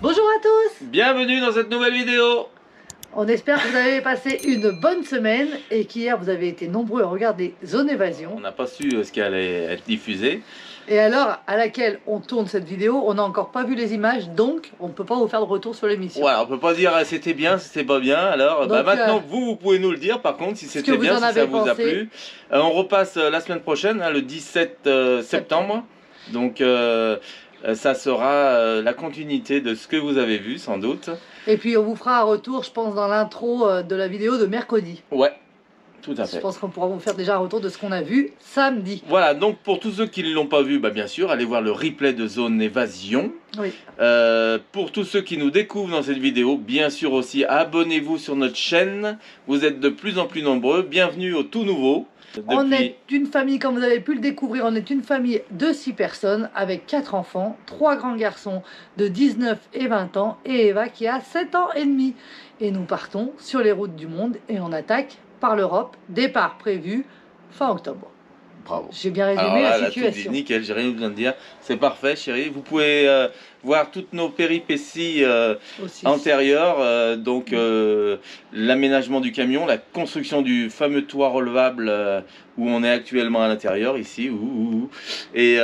Bonjour à tous. Bienvenue dans cette nouvelle vidéo. On espère que vous avez passé une bonne semaine et qu'hier vous avez été nombreux à regarder Zone Évasion. On n'a pas su ce qui allait être diffusé. Et à l'heure à laquelle on tourne cette vidéo, on n'a encore pas vu les images, donc on ne peut pas vous faire de retour sur l'émission. Voilà, on peut pas dire c'était bien, c'était pas bien. Alors Donc, maintenant vous pouvez nous le dire par contre si c'était bien, si ça vous a plu. On repasse la semaine prochaine, le 17 septembre. Donc ça sera la continuité de ce que vous avez vu sans doute. Et puis on vous fera un retour, je pense, dans l'intro de la vidéo de mercredi. Ouais, tout à fait. Je pense qu'on pourra vous faire déjà un retour de ce qu'on a vu samedi. Voilà, donc pour tous ceux qui ne l'ont pas vu, bien sûr, allez voir le replay de Zone Évasion. Oui. Pour tous ceux qui nous découvrent dans cette vidéo, bien sûr aussi, abonnez-vous sur notre chaîne. Vous êtes de plus en plus nombreux. Bienvenue aux tout nouveaux. On est une famille, comme vous avez pu le découvrir, on est une famille de 6 personnes avec 4 enfants, 3 grands garçons de 19 et 20 ans et Eva qui a 7 ans et demi. Et nous partons sur les routes du monde et on attaque par l'Europe, départ prévu fin octobre. Bravo. J'ai bien résumé la situation. Tout dit, nickel, j'ai rien besoin de dire. C'est parfait, chérie. Vous pouvez voir toutes nos péripéties antérieures. Donc, l'aménagement du camion, la construction du fameux toit relevable où on est actuellement à l'intérieur, ici. Et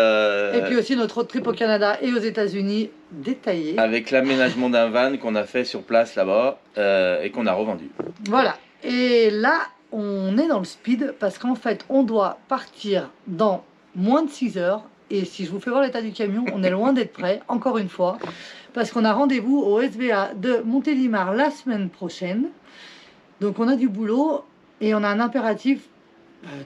puis aussi notre road trip au Canada et aux États-Unis détaillé. Avec l'aménagement d'un van qu'on a fait sur place là-bas et qu'on a revendu. Voilà. Et là, on est dans le speed parce qu'en fait, on doit partir dans moins de 6 heures. Et si je vous fais voir l'état du camion, on est loin d'être prêt, encore une fois, parce qu'on a rendez-vous au SVA de Montélimar la semaine prochaine. Donc on a du boulot et on a un impératif.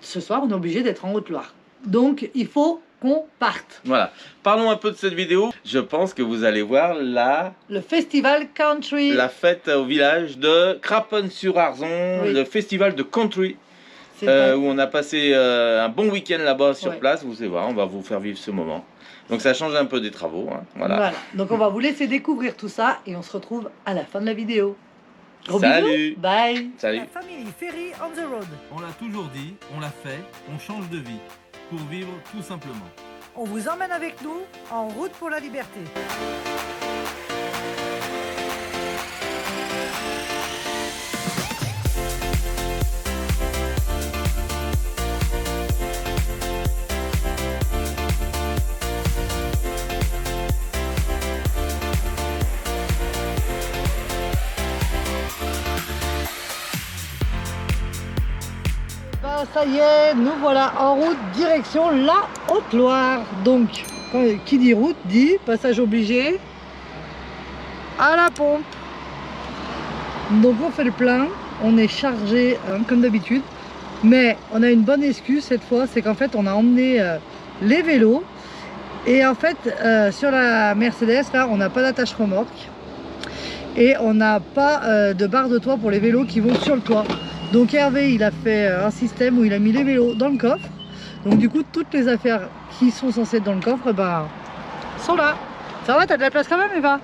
Ce soir, on est obligé d'être en Haute-Loire. Donc il faut qu'on parte. Voilà. Parlons un peu de cette vidéo. Je pense que vous allez voir le festival country. La fête au village de Craponne-sur-Arzon, oui. Le festival de country. Où on a passé un bon week-end là-bas sur place. Vous allez voir, on va vous faire vivre ce moment. Donc ça change un peu des travaux. Hein. Voilà. Donc on va vous laisser découvrir tout ça et on se retrouve à la fin de la vidéo. Gros Salut. Bisous. Bye. Salut. La famille Ferry on the road. On l'a toujours dit, on l'a fait, on change de vie. Pour vivre tout simplement. On vous emmène avec nous en route pour la liberté. Ça y est, nous voilà en route direction la Haute-Loire. Donc, qui dit route dit passage obligé à la pompe. Donc on fait le plein, on est chargé comme d'habitude, mais on a une bonne excuse cette fois, c'est qu'en fait on a emmené les vélos et en fait sur la Mercedes là on n'a pas d'attache remorque et on n'a pas de barre de toit pour les vélos qui vont sur le toit. Donc Hervé il a fait un système où il a mis les vélos dans le coffre. Donc du coup toutes les affaires qui sont censées être dans le coffre sont là. Ça va, t'as de la place quand même Eva?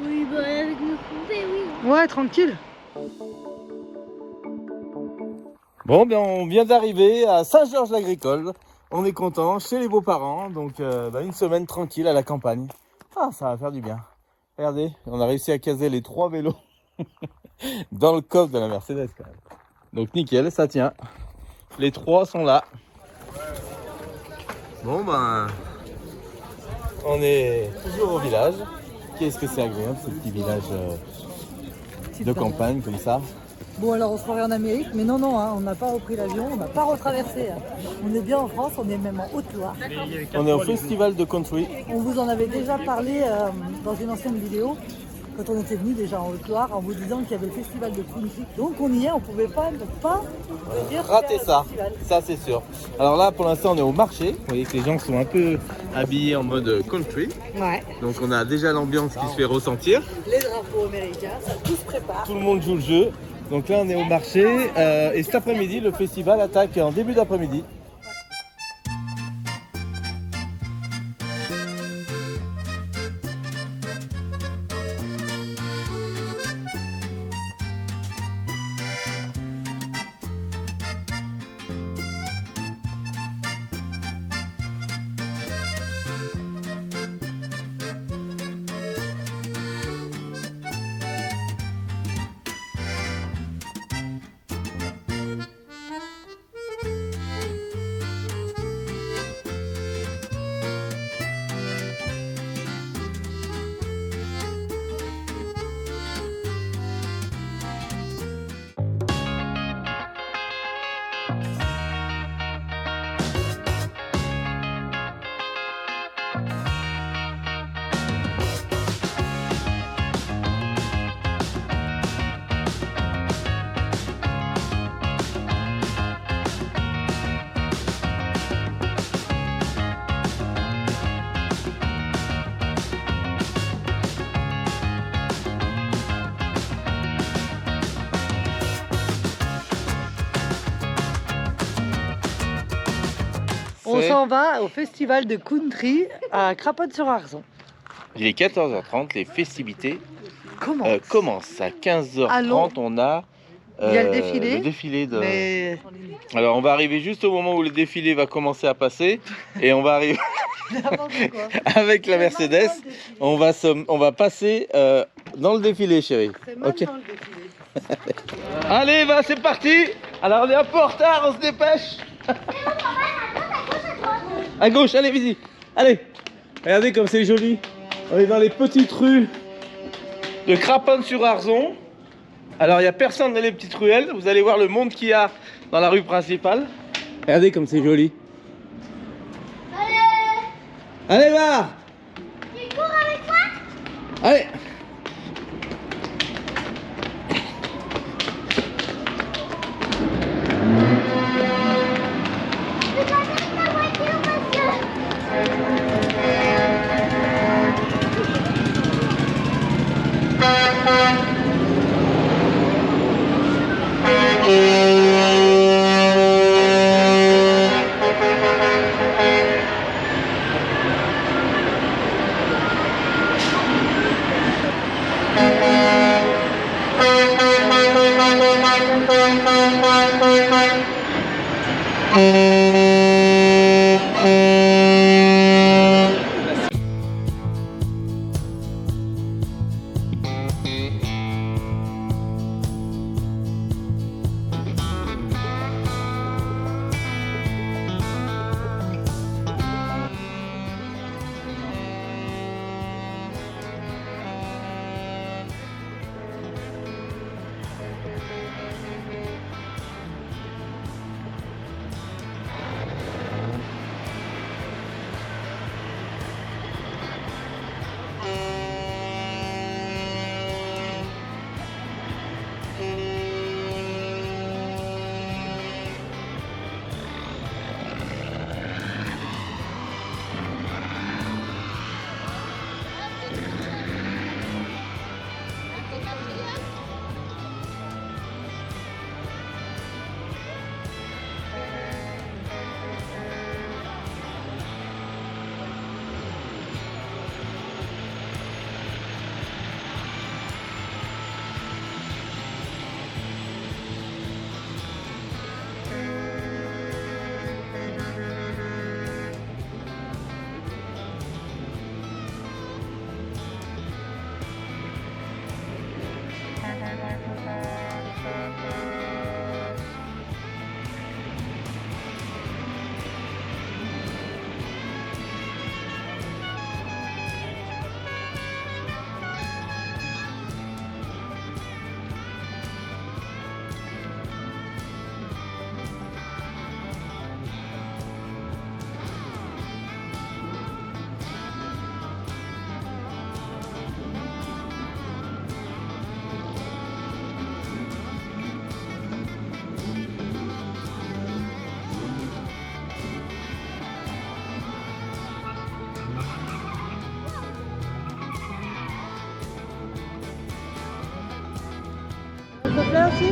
Oui, avec nos poupées, oui. Ouais, tranquille. Bon, on vient d'arriver à Saint-Georges-l'Agricole. On est content chez les beaux-parents. Donc une semaine tranquille à la campagne. Ah, ça va faire du bien. Regardez, on a réussi à caser les 3 vélos dans le coffre de la Mercedes quand même. Donc nickel, ça tient. Les 3 sont là. Bon on est toujours au village. Qu'est-ce que c'est agréable ce petit village de campagne comme ça. Bon alors on se croirait en Amérique, mais non, on n'a pas repris l'avion, on n'a pas retraversé. On est bien en France, on est même en Haute-Loire. On est au festival de country. On vous en avait déjà parlé dans une ancienne vidéo. Quand on était venu déjà en Haute-Loire en vous disant qu'il y avait le festival de country. Donc on y est, on pouvait pas rater ça, ça c'est sûr. Alors là pour l'instant on est au marché, vous voyez que les gens sont un peu habillés en mode country. Ouais. Donc on a déjà l'ambiance qui se fait ressentir. Les drapeaux américains, ça tout se prépare. Tout le monde joue le jeu. Donc là on est au marché et cet après-midi le festival attaque en début d'après-midi. On s'en va au festival de country à Craponne-sur-Arzon. Il est 14h30, les festivités Comment commencent. À 15h30, Allons. on a Il y a le défilé. le défilé de... Mais Alors on va arriver juste au moment où le défilé va commencer à passer et on va arriver n'importe quoi. avec la Mercedes. On va passer dans le défilé, chérie. C'est Ok. maintenant le défilé. Allez, va, c'est parti. Alors on est un peu en retard, on se dépêche. À gauche, allez, vas-y. Allez. Regardez comme c'est joli. On est dans les petites rues de Craponne-sur-Arzon. Alors il n'y a personne dans les petites ruelles. Vous allez voir le monde qu'il y a dans la rue principale. Regardez comme c'est joli. Allez, va. Tu cours avec moi? Allez. Tu dois mettre ta voiture parce que...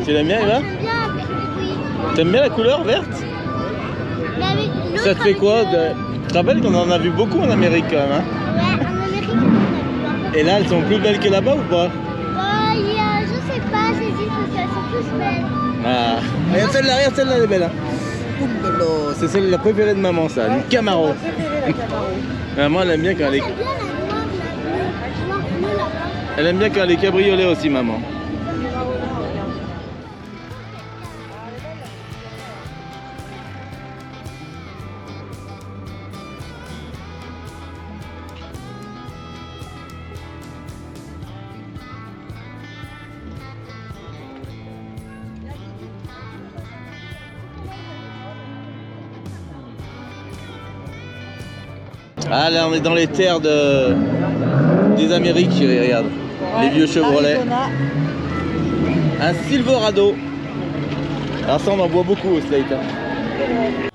Tu l'aimes bien, Eva? J'aime bien, oui. T'aimes bien la couleur verte? Mais avec l'autre, Ça te fait avec quoi le- Tu te rappelles qu'on en a vu beaucoup en Amérique quand même, hein? Ouais, en Amérique, on en a vu. Et là, elles sont plus belles que là-bas ou pas? Je sais pas, j'hésite parce qu'elles sont tous belles. Ah, regarde celle-là, elle est belle. Hein. Ouh là là, c'est celle la préférée de maman, ça, une Camaro. C'est ma préférée, la Camaro. Maman, elle aime bien quand elle est... J'aime bien la noire bleue là-bas. Elle aime bien quand elle est cabriolet aussi, maman. Ah là, on est dans les terres des Amériques, chérie, regarde. Les vieux Chevrolet. Arizona. Un Silverado. Alors ça, on en voit beaucoup au Slate. Hein.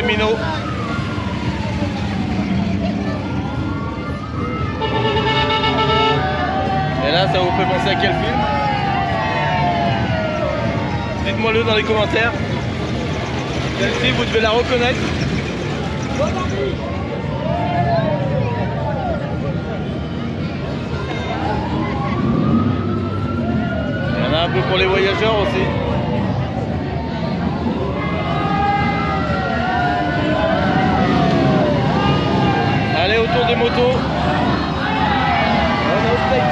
Camino. Et là, ça vous fait penser à quel film? Dites-moi-le dans les commentaires. Celle-ci, vous devez la reconnaître. Il y en a un peu pour les voyageurs aussi. Allez, autour des motos. On est au steak.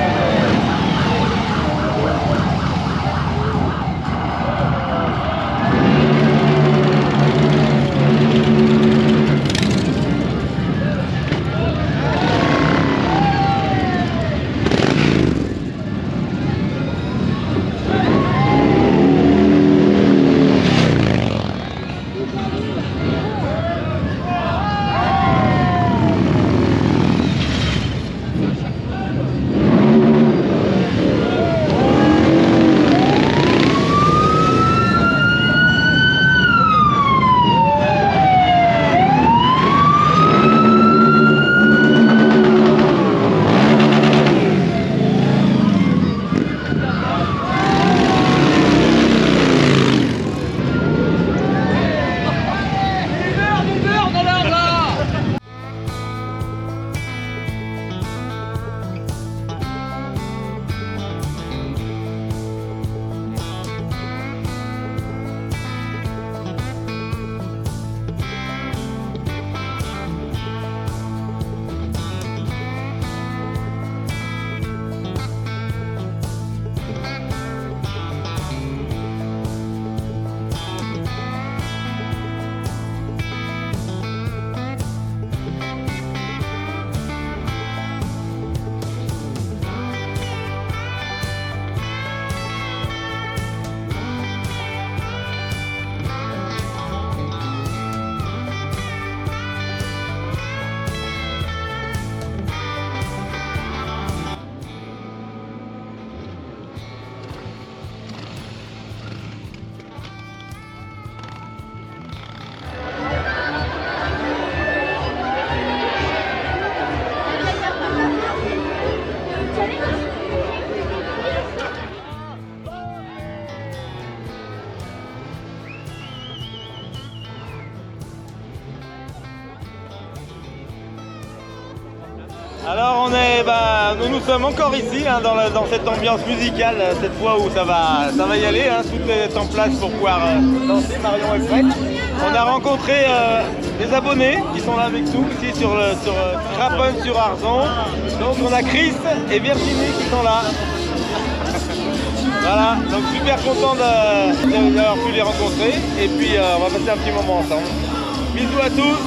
Alors nous sommes encore ici hein, dans cette ambiance musicale, cette fois où ça va y aller, hein, tout est en place pour pouvoir danser. Marion est prête. On a rencontré des abonnés qui sont là avec nous ici sur Craponne-sur-Arzon. Donc on a Chris et Virginie qui sont là. Voilà, donc super content d'avoir pu les rencontrer et puis on va passer un petit moment ensemble. Bisous à tous.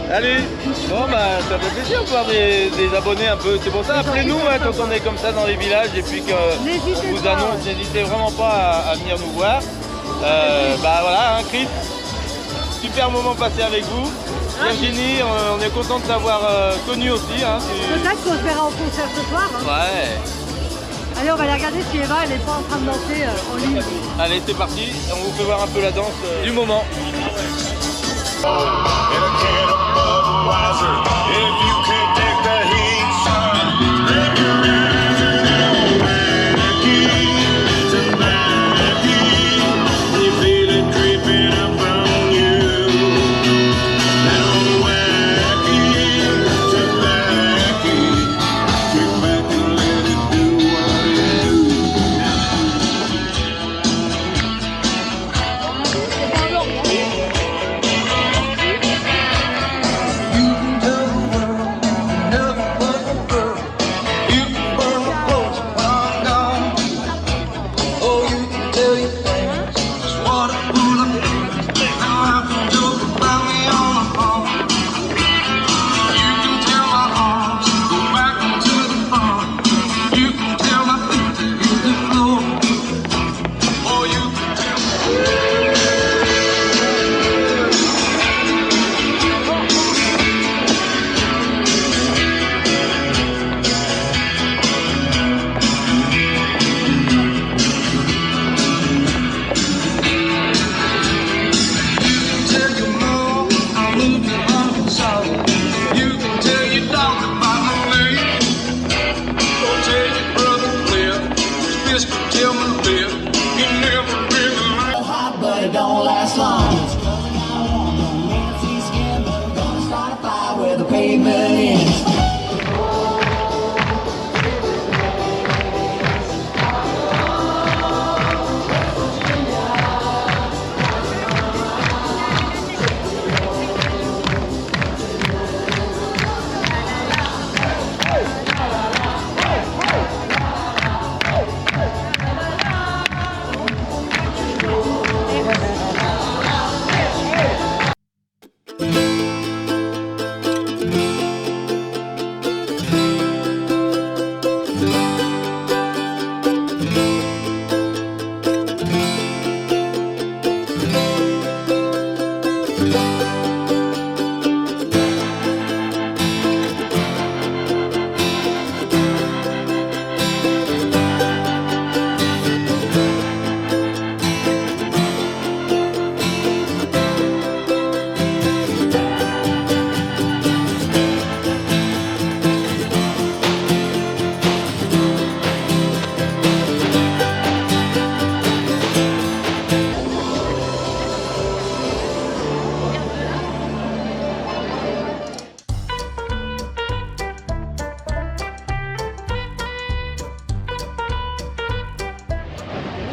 Salut. Bon ça fait plaisir de voir des abonnés un peu. C'est pour ça, appelez-nous hein, quand on est comme ça dans les villages et puis que vous annonce, n'hésitez vraiment pas à venir nous voir. Voilà, hein, Chris, super moment passé avec vous. Virginie, on est content de t'avoir connu aussi. Hein, peut-être qu'on se verra en concert ce soir. Hein. Ouais. Allez, on va aller regarder si Eva elle n'est pas en train de danser en ligne. Allez, c'est parti. On vous fait voir un peu la danse du moment.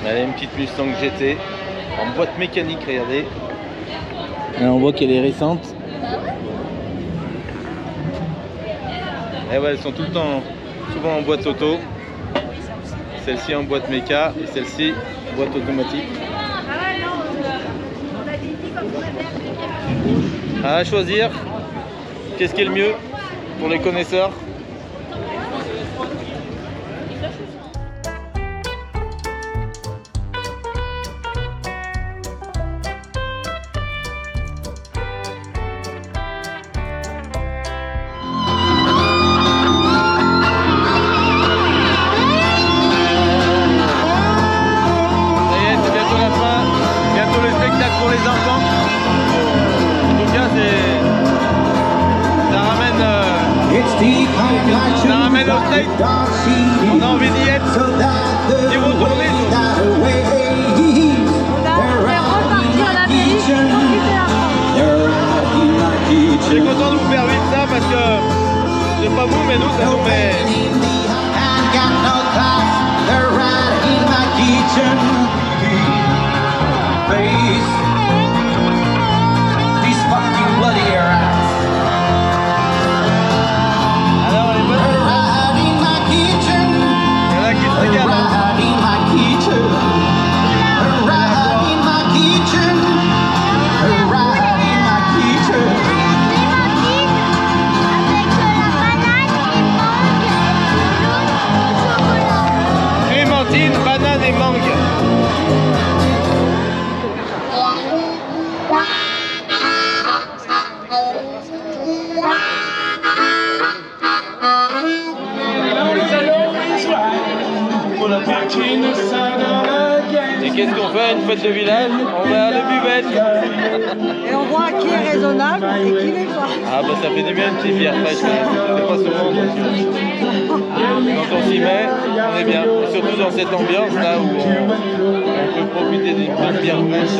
Allez, une petite Mustang GT en boîte mécanique, regardez. Là, on voit qu'elle est récente. Et ouais, elles sont tout le temps souvent en boîte auto. Celle-ci en boîte méca et celle-ci boîte automatique. À choisir, qu'est-ce qui est le mieux pour les connaisseurs? Pour les enfants, en tout cas ça ramène au straight, on a envie d'y être, d'y retourner. Repartir à la ville, s'occuper la France. Je suis content de vous faire vivre ça parce que c'est pas vous mais nous ça nous met. Alors les bonnes. Il y en a qui se régalent. Clémentine, banane et mangue. Et qu'est-ce qu'on fait à une fête de village? On va à la buvette. Et on voit qui est raisonnable et qui n'est pas. Ah bah ça fait du bien une petite bière fraîche, c'est pas souvent. Quand on s'y met, on est bien. Et surtout dans cette ambiance là où on peut profiter d'une bonne bière fraîche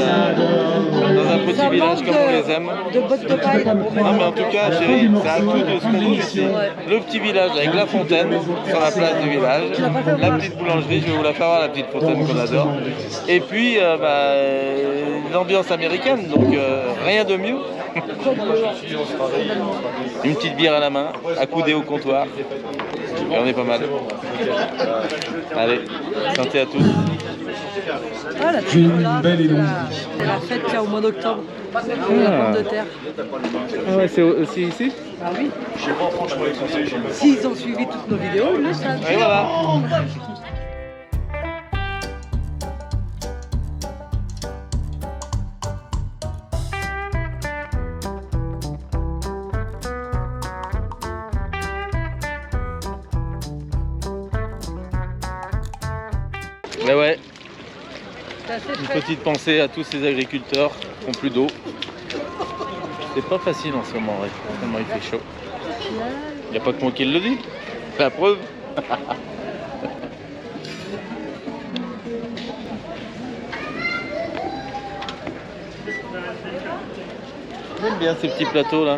dans un petit village comme on les aime. De bottes de paille. Non mais en tout cas chérie, ça a tout de ce qu'on veut ici. Le petit village avec la fontaine sur la place du village, la petite boulangerie, je vais vous la faire voir la petite fontaine qu'on adore. Et puis l'ambiance américaine, donc rien de mieux. Une petite bière à la main, accoudée au comptoir. Et on est pas mal. Allez, santé à tous. Ah, la c'est la fête qu'il y a au mois d'octobre. La pomme de terre. Ah ouais, c'est aussi ici? Ah oui. S'ils ont suivi toutes nos vidéos, ils le savent. Et voilà. Mais ouais, une petite pensée à tous ces agriculteurs qui n'ont plus d'eau. C'est pas facile en ce moment, ouais. Tellement il fait chaud. Il n'y a pas que moi qui le dis, c'est la preuve. J'aime bien ces petits plateaux là.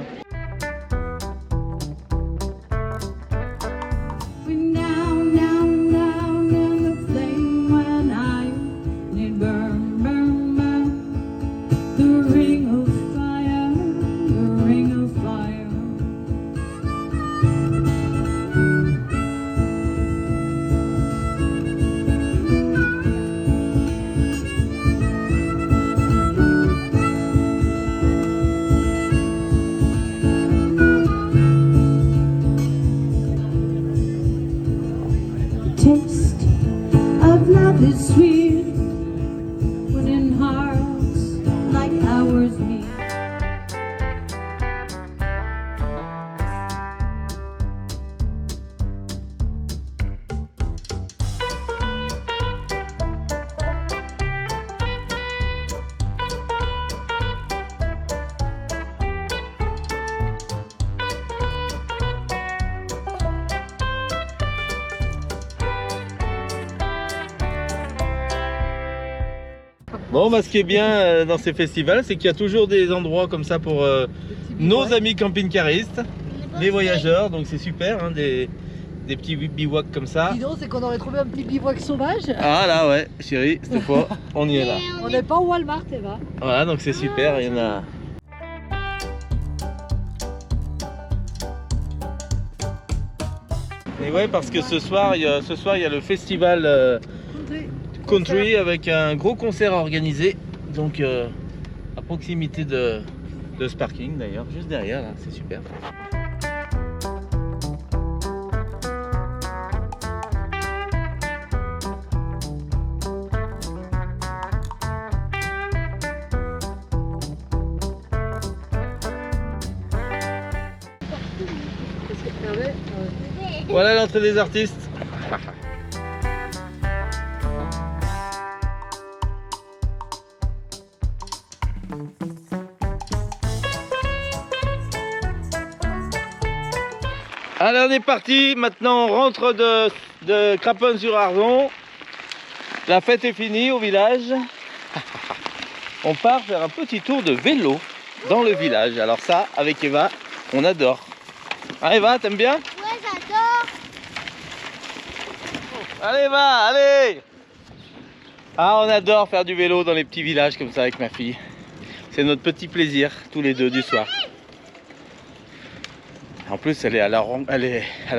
Taste of love is sweet when in hearts like ours meet. Bon, bah, ce qui est bien dans ces festivals, c'est qu'il y a toujours des endroits comme ça pour nos amis camping-caristes, les voyageurs, donc c'est super, hein, des des petits bivouacs comme ça. Dis donc, c'est qu'on aurait trouvé un petit bivouac sauvage. Ah là ouais, chérie, cette fois, on y est là. On n'est pas au Walmart, Eva. Voilà, donc c'est super, il y en a... Et ouais, parce que ce soir, il y a le festival country avec un gros concert organisé. Donc à proximité de ce parking d'ailleurs, juste derrière là, c'est super. Voilà l'entrée des artistes. Allez, on est parti. Maintenant, on rentre de Craponne-sur-Arzon. La fête est finie au village. On part faire un petit tour de vélo dans le village. Alors ça, avec Eva, on adore. Ah Eva, t'aimes bien? Ouais, j'adore. Allez Eva, allez! Ah, on adore faire du vélo dans les petits villages comme ça avec ma fille. C'est notre petit plaisir, tous les deux du soir. En plus, elle est à la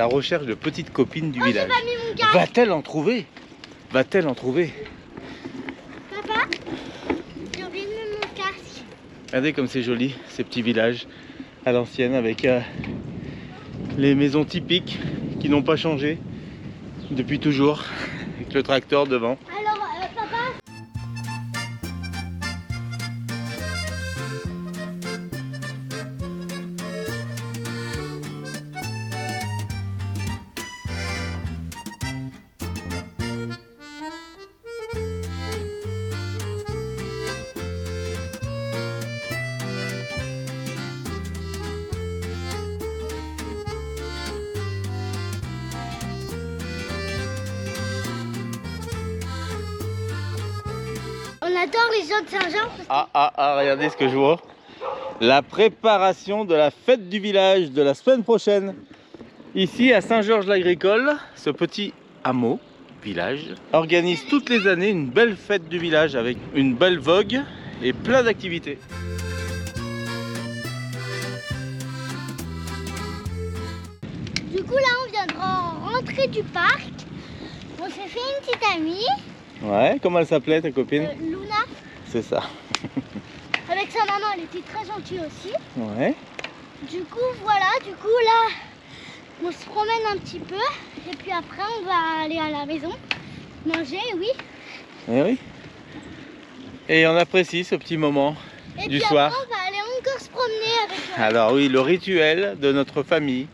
recherche de petites copines du village. J'ai pas mis mon casque. Va-t-elle en trouver? Va-t-elle en trouver? Papa, j'ai oublié de mettre mon casque. Regardez comme c'est joli, ces petits villages à l'ancienne avec les maisons typiques qui n'ont pas changé depuis toujours, avec le tracteur devant. Alors, papa. On adore les gens de Saint-Jean. Ah, regardez ce que je vois. La préparation de la fête du village de la semaine prochaine. Ici à Saint-Georges-l'Agricole, ce petit hameau, village, organise toutes les années une belle fête du village avec une belle vogue et plein d'activités. Du coup, là, on vient de rentrer du parc. On s'est fait une petite amie, Ouais, comment elle s'appelait ta copine? Luna. C'est ça. Avec sa maman, elle était très gentille aussi. Ouais. Du coup, voilà, là, on se promène un petit peu. Et puis après, on va aller à la maison, manger, oui. Eh oui. Et on apprécie ce petit moment Et du puis soir. après, on va aller encore se promener avec Alors oui, le rituel de notre famille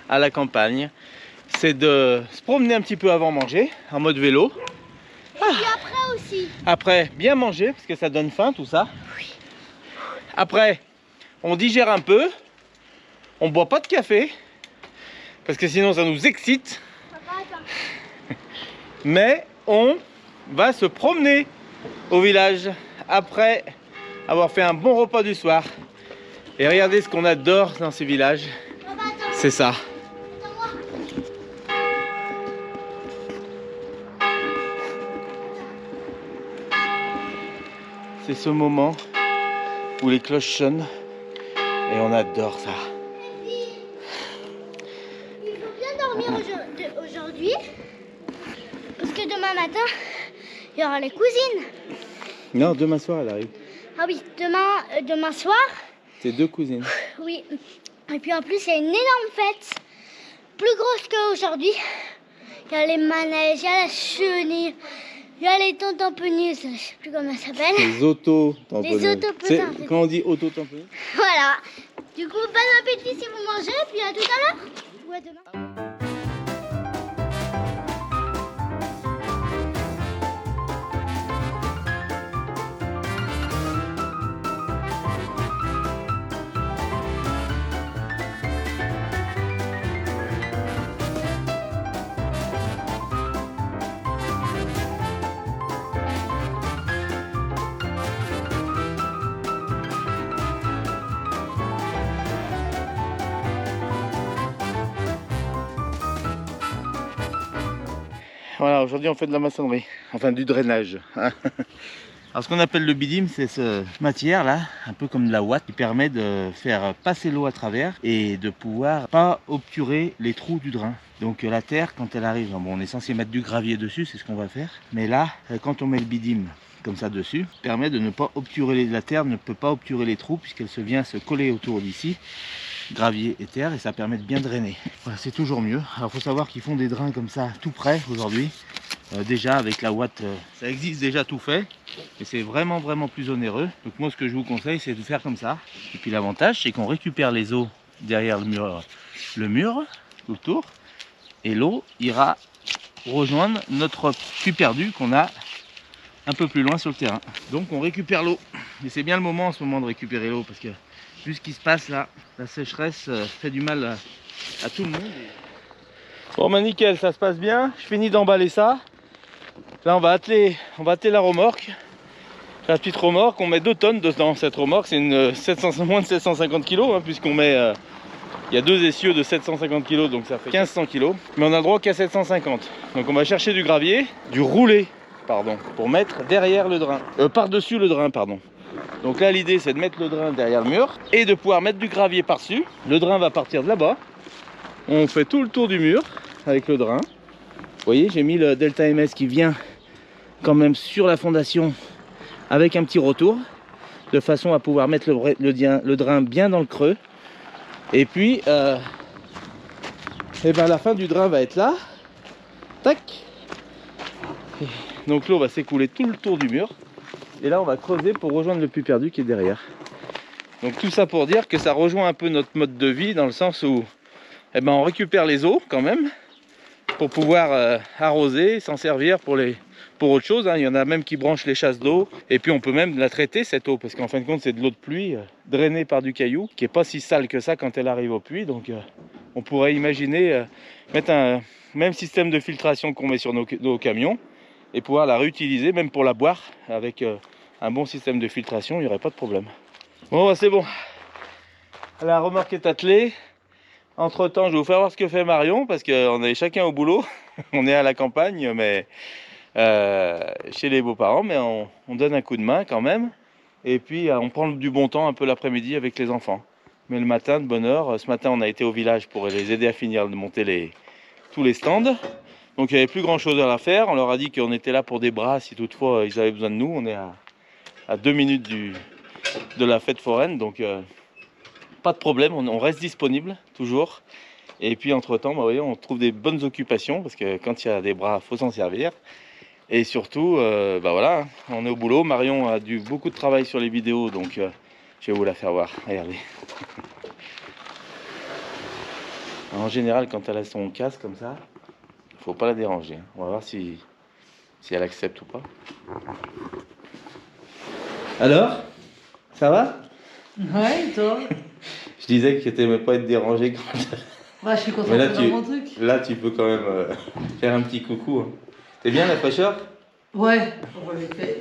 à la campagne, c'est de se promener un petit peu avant manger, en mode vélo. Et puis après aussi. Après, bien manger, parce que ça donne faim tout ça. Après, on digère un peu. On boit pas de café, parce que sinon ça nous excite. Papa, attends. Mais on va se promener au village après avoir fait un bon repas du soir. Et regardez ce qu'on adore dans ces villages. Papa, attends. C'est ça. Attends-moi. C'est ce moment où les cloches sonnent et on adore ça. Il faut bien dormir aujourd'hui. Parce que demain matin, il y aura les cousines. Non, demain soir elle arrive. Ah oui, demain soir, C'est 2 cousines. oui. Et puis en plus, il y a une énorme fête. Plus grosse qu'aujourd'hui. Il y a les manèges, il y a la chenille, il y a les tamponneuses, je sais plus comment ça s'appelle. Les auto-tamponneuses. Les auto-tamponneuses. Quand on dit auto-tamponneuses? Voilà. Du coup, bon appétit si vous mangez, puis à tout à l'heure. Ou à demain. Voilà, aujourd'hui on fait de la maçonnerie, enfin du drainage. Alors ce qu'on appelle le bidim, c'est cette matière là, un peu comme de la ouate, qui permet de faire passer l'eau à travers et de pouvoir pas obturer les trous du drain. Donc la terre, quand elle arrive, bon, on est censé mettre du gravier dessus, c'est ce qu'on va faire. Mais là, quand on met le bidim comme ça dessus, permet de ne pas obturer, la terre ne peut pas obturer les trous puisqu'elle vient se coller autour d'ici, gravier et terre, et ça permet de bien drainer. Voilà, c'est toujours mieux. Alors il faut savoir qu'ils font des drains comme ça tout près aujourd'hui. Déjà avec la ouate, ça existe déjà tout fait, et c'est vraiment plus onéreux. Donc moi ce que je vous conseille, c'est de faire comme ça. Et puis l'avantage, c'est qu'on récupère les eaux derrière le mur tout autour, et l'eau ira rejoindre notre puits perdu qu'on a un peu plus loin sur le terrain. Donc on récupère l'eau, et c'est bien le moment en ce moment de récupérer l'eau, parce que vu ce qui se passe là, la sécheresse fait du mal à tout le monde. Bon bah nickel, ça se passe bien, je finis d'emballer ça. Là on va atteler la remorque, la petite remorque, on met 2 tonnes dans cette remorque, c'est une moins de 750 kg hein, puisqu'on met, il y a 2 essieux de 750 kg, donc ça fait 1500 kg, mais on a le droit qu'à 750. Donc on va chercher du gravier, du roulé, pardon, pour mettre derrière le drain, par-dessus le drain, pardon. Donc là l'idée c'est de mettre le drain derrière le mur et de pouvoir mettre du gravier par-dessus. Le drain va partir de là-bas, on fait tout le tour du mur avec le drain. Vous voyez, j'ai mis le Delta MS qui vient quand même sur la fondation avec un petit retour, de façon à pouvoir mettre le drain bien dans le creux. Et puis, la fin du drain va être là. Tac. Et donc l'eau va s'écouler tout le tour du mur. Et là, on va creuser pour rejoindre le puits perdu qui est derrière. Donc tout ça pour dire que ça rejoint un peu notre mode de vie, dans le sens où on récupère les eaux quand même, pour pouvoir arroser, s'en servir pour autre chose. Il y en a même qui branchent les chasses d'eau, et puis on peut même la traiter cette eau, parce qu'en fin de compte c'est de l'eau de pluie drainée par du caillou, qui est pas si sale que ça quand elle arrive au puits. Donc on pourrait imaginer mettre un même système de filtration qu'on met sur nos camions, et pouvoir la réutiliser même pour la boire, avec un bon système de filtration, il n'y aurait pas de problème. Bon bah, c'est bon, la remorque est attelée. Entre temps, je vais vous faire voir ce que fait Marion, parce qu'on est chacun au boulot. On est à la campagne, mais chez les beaux-parents, mais on donne un coup de main quand même. Et puis on prend du bon temps un peu l'après-midi avec les enfants. Mais le matin, de bonne heure, ce matin on a été au village pour les aider à finir de monter tous les stands. Donc il n'y avait plus grand chose à faire. On leur a dit qu'on était là pour des bras si toutefois ils avaient besoin de nous. On est à 2 minutes de la fête foraine, donc pas de problème, on reste disponible toujours. Et puis entre temps, vous voyez, on trouve des bonnes occupations, parce que quand il y a des bras, il faut s'en servir. Et surtout, voilà, on est au boulot. Marion a beaucoup de travail sur les vidéos, donc je vais vous la faire voir. Regardez. En général, quand elle a son casque comme ça, il faut pas la déranger. On va voir si elle accepte ou pas. Alors, ça va? Ouais, toi? Je disais que tu n'aimais pas être dérangé quand Ouais, je suis concentrée dans mon truc. Là, tu peux quand même faire un petit coucou. Hein. T'es bien la fraîcheur? Ouais,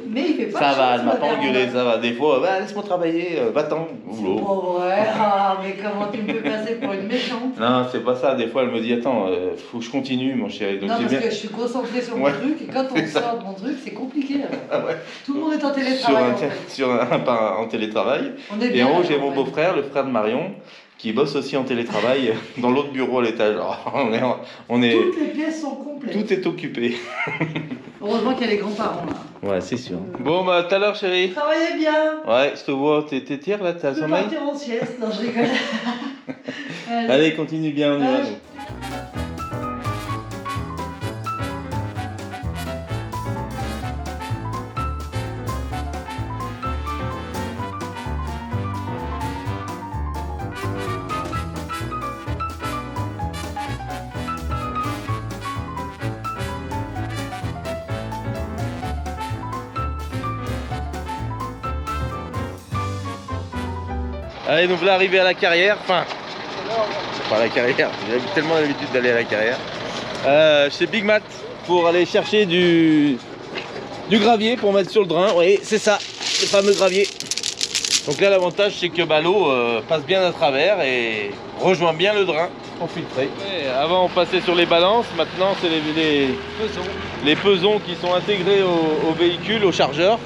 mais il fait pas ça chaud, va, elle m'a pas derrière engueulé, moi. ça va. Des fois, laisse-moi travailler, va-t'en, boulot. Oh ouais, mais comment tu me peux passer pour une méchante? Non, c'est pas ça. Des fois, elle me dit, attends, faut que je continue, mon chéri. Donc, non, parce bien... que je suis concentrée sur mon truc, et quand on sort de mon truc, c'est compliqué. Ah ouais. Tout le monde est en télétravail. En télétravail. On est Et bien, en haut, j'ai là, mon beau-frère, le frère de Marion, qui bosse aussi en télétravail dans l'autre bureau à l'étage. On est... Toutes les pièces sont complètes. Tout est occupé. Heureusement qu'il y a les grands-parents là. Ouais, c'est sûr. Bon, bah, tout à l'heure, chérie. Travaillez bien. Ouais, je te vois, t'es tire là, t'as Je peux sommeil. partir en sieste, non je rigole. Allez, continue bien, on y va. Ouais. Nous. Allez, donc là, arrivé à la carrière, enfin, c'est pas la carrière, j'ai tellement l'habitude d'aller à la carrière. Chez Big Mat pour aller chercher du gravier pour mettre sur le drain. Oui, c'est ça, le fameux gravier. Donc là, l'avantage, c'est que l'eau passe bien à travers et rejoint bien le drain. sont filtrés. Et avant on passait sur les balances, maintenant c'est les pesons qui sont intégrés au véhicule, au chargeur.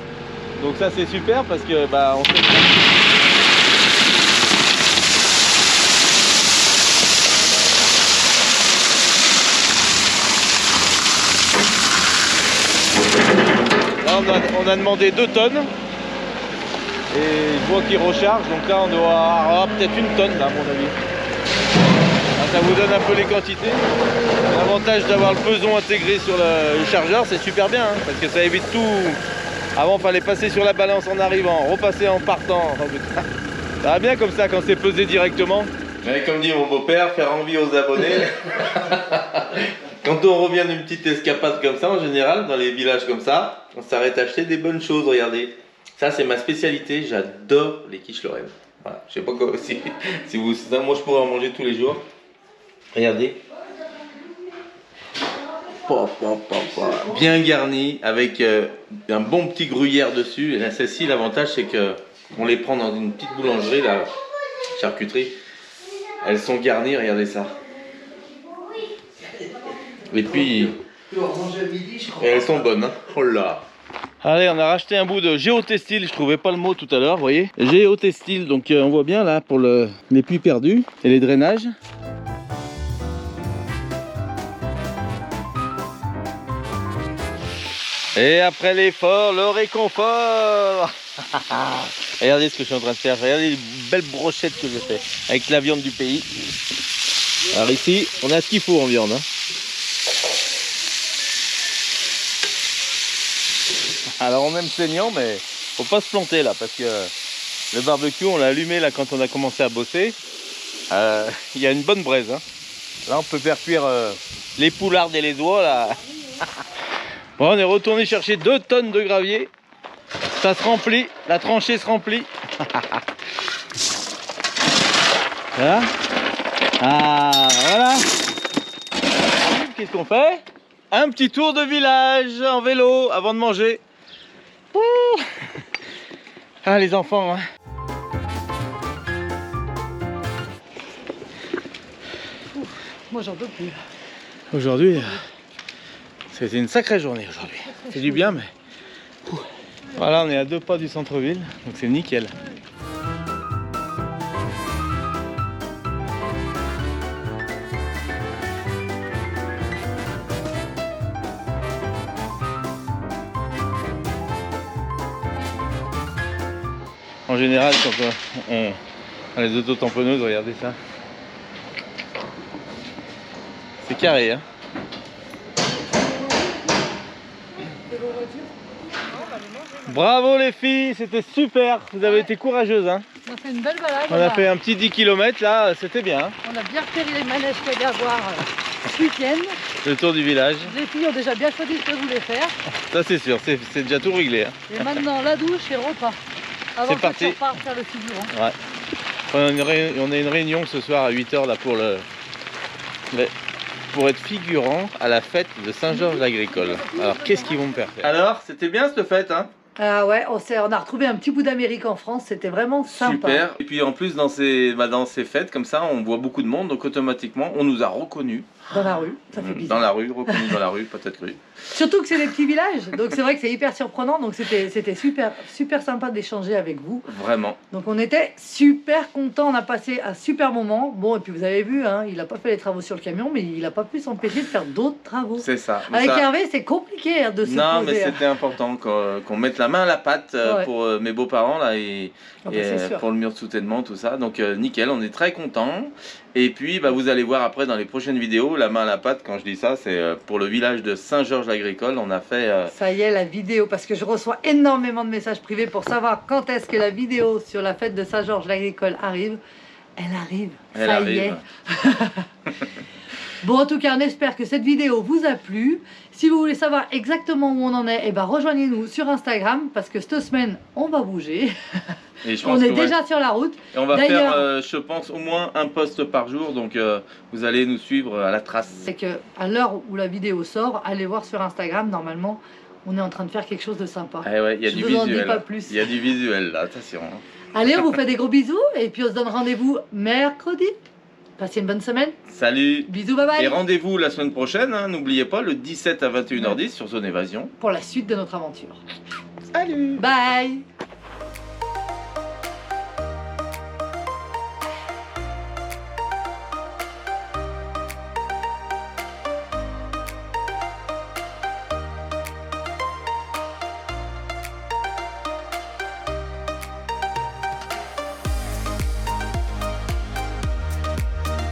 Donc ça c'est super parce que bah, on sait là on a demandé 2 tonnes. Et je vois qu'il recharge, donc là on doit avoir peut-être 1 tonne là à mon avis. Là, ça vous donne un peu les quantités. L'avantage d'avoir le peson intégré sur le chargeur, c'est super bien, hein, parce que ça évite tout. Avant il fallait passer sur la balance en arrivant, repasser en partant. Ça va bien comme ça quand c'est pesé directement. Mais comme dit mon beau-père, faire envie aux abonnés. Quand on revient d'une petite escapade comme ça, en général, dans les villages comme ça, on s'arrête à acheter des bonnes choses, regardez. Ça c'est ma spécialité, j'adore les quiches Lorraine. Voilà. Je sais pas si vous... Moi je pourrais en manger tous les jours. Regardez. Bien garni, avec un bon petit gruyère dessus. Et là celle-ci, l'avantage c'est que on les prend dans une petite boulangerie, la charcuterie. Elles sont garnies, regardez ça. Et puis... Et elles sont bonnes, hein. Oh là. Allez, on a racheté un bout de géotextile, je trouvais pas le mot tout à l'heure, vous voyez. Géotextile, donc on voit bien là pour les puits perdus et les drainages. Et après l'effort, le réconfort. Regardez ce que je suis en train de faire, regardez les belles brochettes que je fais avec la viande du pays. Alors ici, on a ce qu'il faut en viande, hein. Alors on aime saignant, mais faut pas se planter là parce que le barbecue on l'a allumé là quand on a commencé à bosser. Il y a une bonne braise, hein. Là on peut faire cuire les poulardes et les oies là. Bon, on est retourné chercher 2 tonnes de gravier. Ça se remplit, la tranchée se remplit. Voilà. Ah voilà. Qu'est-ce qu'on fait? Un petit tour de village en vélo avant de manger. Ouh. Ah les enfants, hein. Moi j'en peux plus. Aujourd'hui, c'était une sacrée journée aujourd'hui. C'est du bien, mais... Ouh. Voilà, on est à 2 pas du centre-ville, donc c'est nickel. En général, quand on a les auto-tamponneuses, regardez ça. C'est carré, hein. Bravo les filles, c'était super. Vous avez été courageuses, hein. On a fait une belle balade. On a fait un petit 10 km là, c'était bien, hein. On a bien repéré les manèges qu'il y avait à voir ce week-end. Le tour du village. Les filles ont déjà bien choisi ce qu'elles voulaient faire. Ça c'est sûr, c'est déjà tout réglé, hein. Et maintenant la douche et le repas. Avant C'est parti. que tu repars faire le figurant. Ouais. On a une réunion ce soir à 8 h là pour être figurant à la fête de Saint-Georges-l'Agricole. Alors qu'est-ce qu'ils vont me faire? Alors, c'était bien cette fête, hein? Ah ouais, on a retrouvé un petit bout d'Amérique en France, c'était vraiment sympa. Super. Et puis en plus dans ces fêtes comme ça, on voit beaucoup de monde, donc automatiquement on nous a reconnus. Dans la rue, ça fait bizarre. Dans la rue, reconnus dans la rue, peut-être cru. Surtout que c'est des petits villages, donc c'est vrai que c'est hyper surprenant, donc c'était super sympa d'échanger avec vous. Vraiment. Donc on était super contents, on a passé un super moment. Bon, et puis vous avez vu, hein, il n'a pas fait les travaux sur le camion, mais il n'a pas pu s'empêcher de faire d'autres travaux. C'est ça. Avec ça... Hervé, c'est compliqué hein, de se Non, poser. mais c'était important qu'on mette la main à la pâte Ouais. pour mes beaux-parents là et, Sûr. pour le mur de soutènement, tout ça. Donc nickel, on est très contents. Et puis vous allez voir après dans les prochaines vidéos, la main à la pâte, quand je dis ça, c'est pour le village de Saint-Georges-l'Agricole. On a fait... Ça y est, la vidéo, parce que je reçois énormément de messages privés pour savoir quand est-ce que la vidéo sur la fête de Saint-Georges-l'Agricole arrive. Elle arrive, Elle ça arrive. y est. Bon, en tout cas, on espère que cette vidéo vous a plu. Si vous voulez savoir exactement où on en est, eh ben, rejoignez-nous sur Instagram, parce que cette semaine, on va bouger. Et je pense On est que, déjà sur la route. Et on va D'ailleurs- faire, je pense, au moins un post par jour. Donc vous allez nous suivre à la trace. C'est que à l'heure où la vidéo sort, allez voir sur Instagram, normalement, on est en train de faire quelque chose de sympa. Eh ouais, il y a Je du vous en dis visuel. pas plus. Il y a du visuel là, attention. Allez, on vous fait des gros bisous, et puis on se donne rendez-vous mercredi. Passez une bonne semaine. Salut. Bisous, bye bye. Et rendez-vous la semaine prochaine, hein, n'oubliez pas, le 17 à 21h10 sur Zone Évasion. Pour la suite de notre aventure. Salut. Bye.